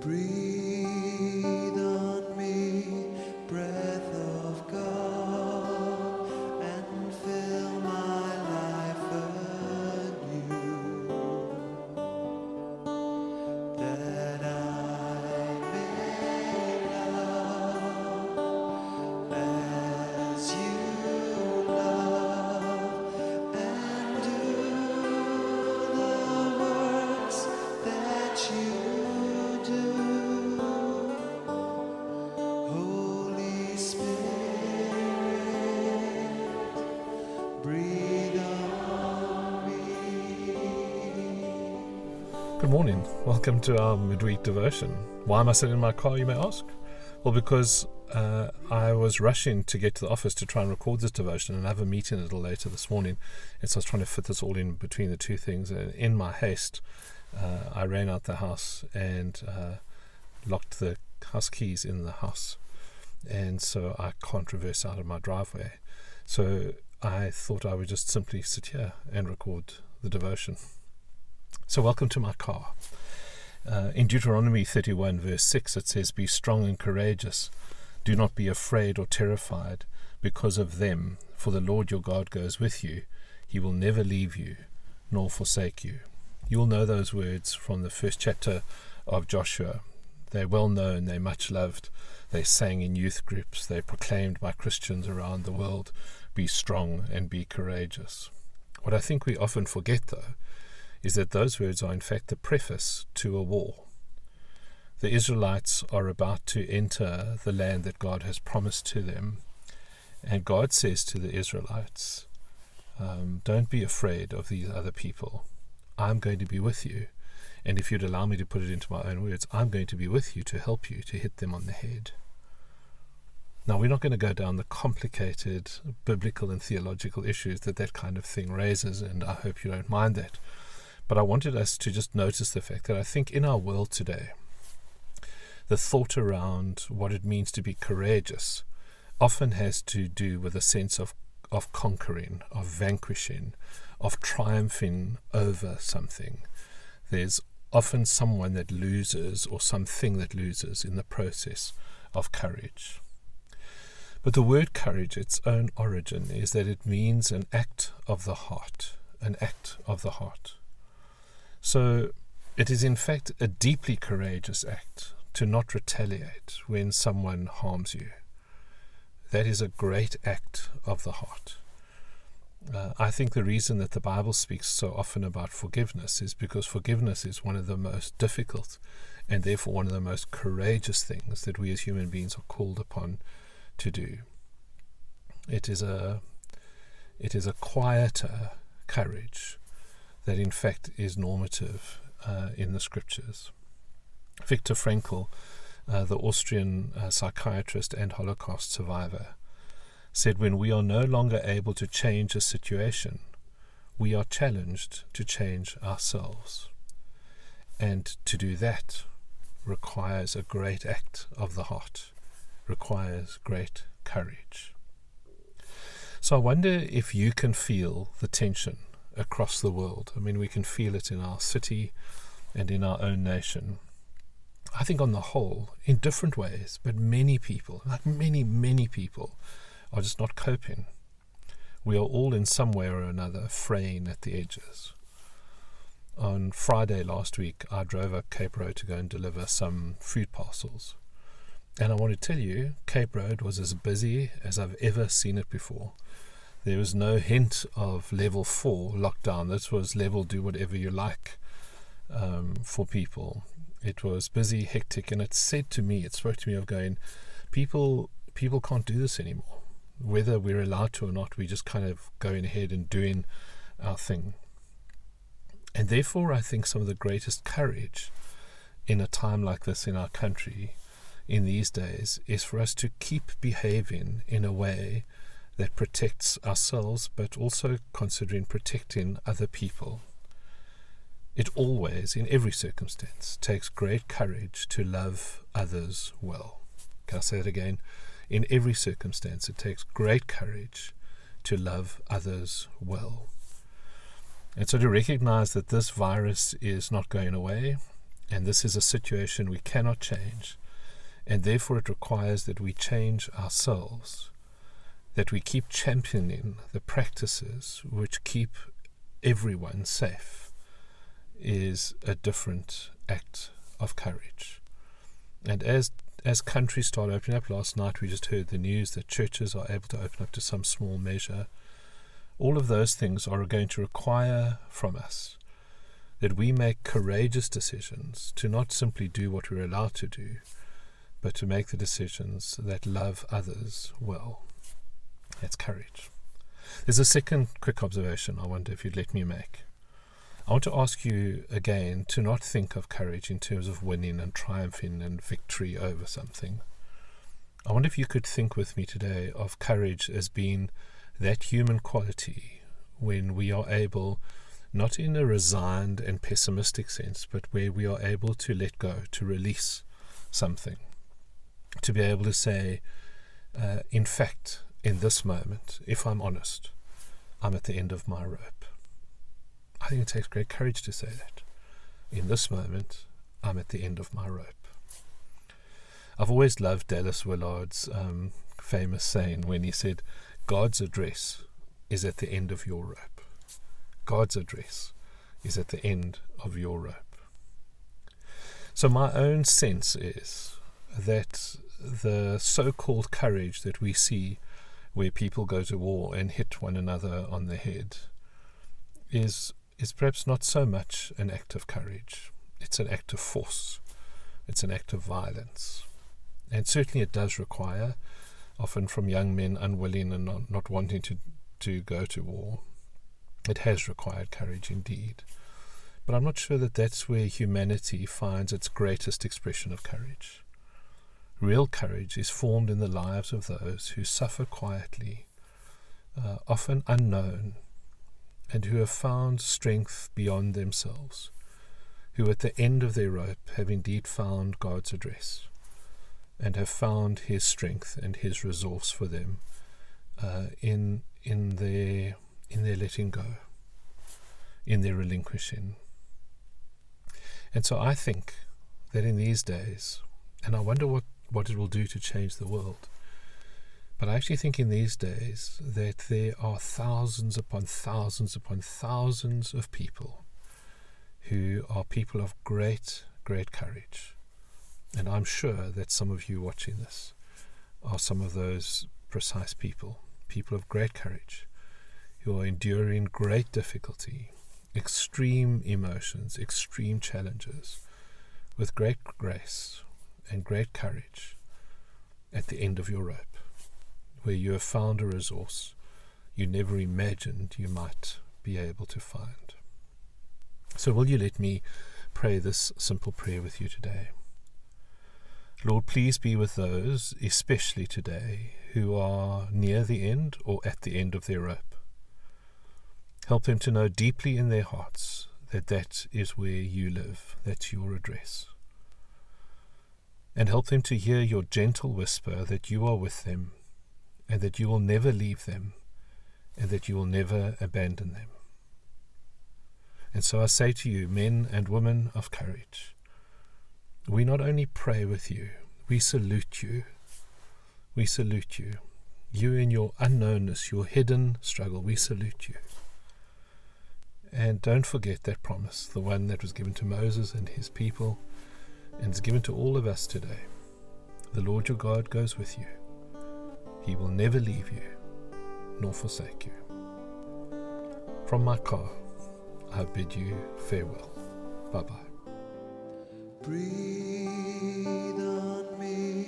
Breathe on me, breath of God, and fill my life anew, that I may love as you love, and do the works that you do. Holy Spirit, breathe on me. Good morning. Welcome to our Midweek Devotion. Why am I sitting in my car, you may ask? Well, because I was rushing to get to the office to try and record this devotion and have a meeting a little later this morning. And so I was trying to fit this all in between the two things. And in my haste, I ran out the house and locked the house keys in the house. And so I can't reverse out of my driveway. So I thought I would just simply sit here and record the devotion. So welcome to my car. In Deuteronomy 31 verse 6 it says, "Be strong and courageous. Do not be afraid or terrified because of them, for the Lord your God goes with you. He will never leave you nor forsake you." You'll know those words from the first chapter of Joshua. They're well known, they're much loved. They sang in youth groups, they're proclaimed by Christians around the world. Be strong and be courageous. What I think we often forget, though, is that those words are in fact the preface to a war. The Israelites are about to enter the land that God has promised to them, and God says to the Israelites, don't be afraid of these other people. I'm going to be with you, and if you'd allow me to put it into my own words, I'm going to be with you to help you to hit them on the head. Now, we're not going to go down the complicated biblical and theological issues that kind of thing raises, and I hope you don't mind that. But I wanted us to just notice the fact that I think in our world today, the thought around what it means to be courageous often has to do with a sense of conquering, of vanquishing, of triumphing over something. There's often someone that loses or something that loses in the process of courage. But the word courage, its own origin, is that it means an act of the heart, an act of the heart. So it is in fact a deeply courageous act to not retaliate when someone harms you. That is a great act of the heart. I think the reason that the Bible speaks so often about forgiveness is because forgiveness is one of the most difficult and therefore one of the most courageous things that we as human beings are called upon to do. It is a quieter courage that in fact is normative in the scriptures. Viktor Frankl, the Austrian psychiatrist and Holocaust survivor, said, "When we are no longer able to change a situation, we are challenged to change ourselves. And to do that requires a great act of the heart, requires great courage." So I wonder if you can feel the tension across the world. I mean, we can feel it in our city and in our own nation. I think on the whole, in different ways, but many people, like many people, are just not coping. We are all in some way or another fraying at the edges. On Friday last week, I drove up Cape Road to go and deliver some food parcels. And I want to tell you, Cape Road was as busy as I've ever seen it before. There was no hint of level 4 lockdown. This was level do whatever you like for people. It was busy, hectic, and it spoke to me of going, people can't do this anymore. Whether we're allowed to or not, we just kind of going ahead and doing our thing. And therefore, I think some of the greatest courage in a time like this in our country in these days is for us to keep behaving in a way that protects ourselves, but also considering protecting other people. It always, in every circumstance, takes great courage to love others well. Can I say that again? In every circumstance, it takes great courage to love others well. And so to recognize that this virus is not going away, And this is a situation we cannot change, and therefore it requires that we change ourselves, that we keep championing the practices which keep everyone safe, is a different act of courage. And as countries start opening up, last night we just heard the news that churches are able to open up to some small measure. All of those things are going to require from us that we make courageous decisions to not simply do what we're allowed to do, but to make the decisions that love others well. That's courage. There's a second quick observation I wonder if you'd let me make. I want to ask you again to not think of courage in terms of winning and triumphing and victory over something. I wonder if you could think with me today of courage as being that human quality when we are able, not in a resigned and pessimistic sense, but where we are able to let go, to release something, to be able to say, in fact, in this moment, if I'm honest, I'm at the end of my rope. I think it takes great courage to say that. In this moment, I'm at the end of my rope. I've always loved Dallas Willard's famous saying when he said, God's address is at the end of your rope. God's address is at the end of your rope. So my own sense is that the so-called courage that we see where people go to war and hit one another on the head is perhaps not so much an act of courage. It's an act of force. It's an act of violence. And certainly it does require, often from young men unwilling and not wanting to go to war, it has required courage indeed. But I'm not sure that that's where humanity finds its greatest expression of courage. Real courage is formed in the lives of those who suffer quietly, often unknown, and who have found strength beyond themselves, who at the end of their rope have indeed found God's address and have found his strength and his resource for them in their letting go, in their relinquishing. And so I think that in these days, and I wonder what it will do to change the world, but I actually think in these days that there are thousands upon thousands upon thousands of people who are people of great, great courage. And I'm sure that some of you watching this are some of those precise people of great courage, who are enduring great difficulty, extreme emotions, extreme challenges, with great grace and great courage at the end of your rope, where you have found a resource you never imagined you might be able to find. So will you let me pray this simple prayer with you today? Lord, please be with those, especially today, who are near the end or at the end of their rope. Help them to know deeply in their hearts that that is where you live, that's your address. And help them to hear your gentle whisper that you are with them, and that you will never leave them, and that you will never abandon them. And so I say to you, men and women of courage, we not only pray with you, we salute you. We salute you. You in your unknownness, your hidden struggle, we salute you. And don't forget that promise, the one that was given to Moses and his people, and is given to all of us today. The Lord your God goes with you. He will never leave you, nor forsake you. From my car, I bid you farewell. Bye-bye. Breathe on me,